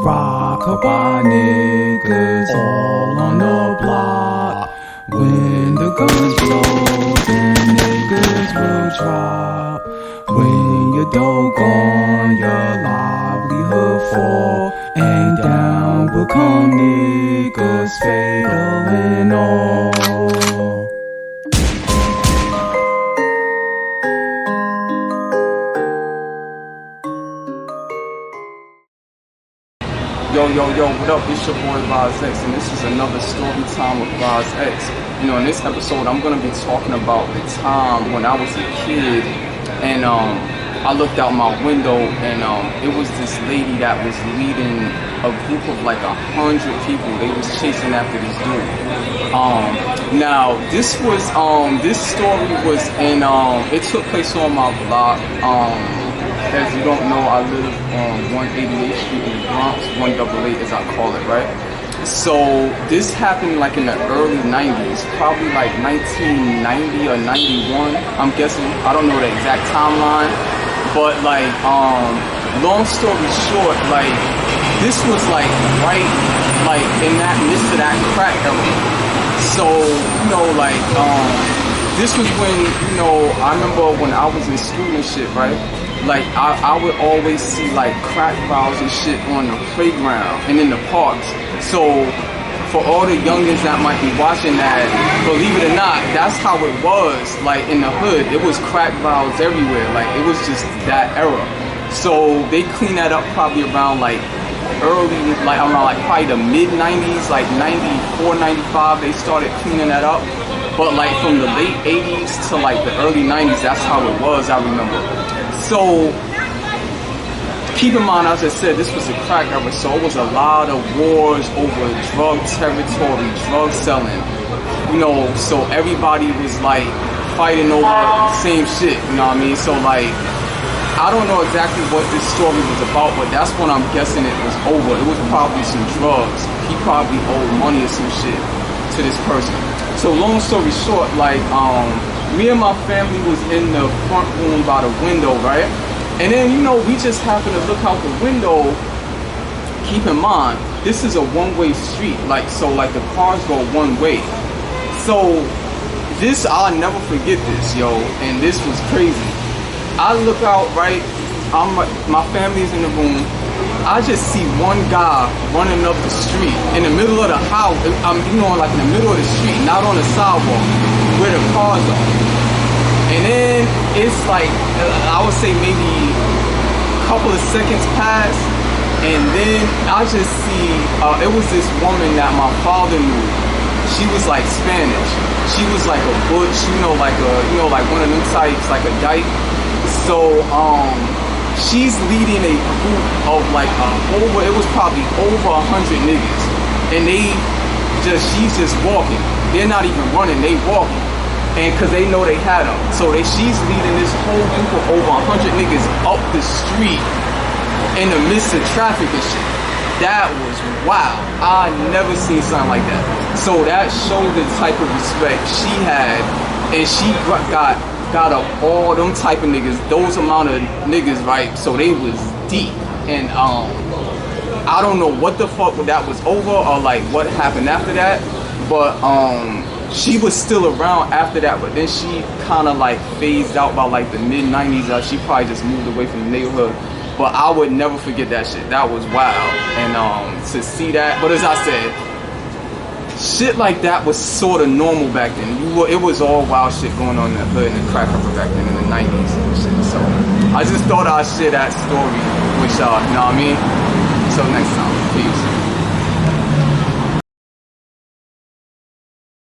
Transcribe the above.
Rockabye niggas all on the block. When the guns blow, then niggas will drop. When your dough gone, your livelihood fall, and down will come niggas fatal and all. Yo, what up? It's your boy Ras X, and this is another Storytime Wit Ras X. In this episode, I'm gonna be talking about the time when I was a kid, and I looked out my window, and it was this lady that was leading a group of like 100 people. They was chasing after this dude. Now this story was in it took place on my block. As you don't know, I live on 188th Street in the Bronx, 188 as I call it, right? So this happened like in the early 90s, probably like 1990 or 91, I'm guessing. I don't know the exact timeline, but like, long story short, like, this was like right, like in that midst of that crack era. So, this was when, I remember when I was in school and shit, right? Like, I would always see, like, crack vials and shit on the playground and in the parks. So, for all the youngins that might be watching that, believe it or not, that's how it was, like, in the hood. It was crack vials everywhere. Like, it was just that era. So, they cleaned that up probably around, like, probably the mid-90s, like 94, 95, they started cleaning that up. But, like, from the late 80s to, like, the early 90s, that's how it was, I remember. So, keep in mind, as I said, this was a crack era, so it was a lot of wars over drug territory, drug selling, so everybody was like fighting over the same shit, you know what I mean? So like, I don't know exactly what this story was about, but that's when I'm guessing it was over. It was probably some drugs. He probably owed money or some shit to this person. So long story short, like, me and my family was in the front room by the window, right? And then, we just happened to look out the window. Keep in mind, this is a one-way street. Like, so like the cars go one way. So this, I'll never forget this, yo. And this was crazy. I look out, right? My family's in the room. I just see one guy running up the street in the middle of the house. Like in the middle of the street, not on the sidewalk where the cars are. And then it's like, I would say maybe a couple of seconds pass, and then I just see, it was this woman that my father knew. She was like Spanish. She was like a butch, like one of them types, like a dyke. So, she's leading a group of like it was probably over 100 niggas. And she's just walking. They're not even running, they walking. And cause they know they had them. So she's leading this whole group of over 100 niggas up the street in the midst of traffic and shit. That was wild. I never seen something like that. So that showed the type of respect she had. And she got up all them type of niggas, those amount of niggas, right? So they was deep. And I don't know what the fuck that was over or like what happened after that. But she was still around after that, but then she kind of like phased out by like the mid-90s. She probably just moved away from the neighborhood. But I would never forget that shit. That was wild. And to see that, but as I said, shit like that was sort of normal back then. It was all wild shit going on in the hood and the crack over back then in the 90s and shit. So I just thought I'd share that story with y'all, you know what I mean?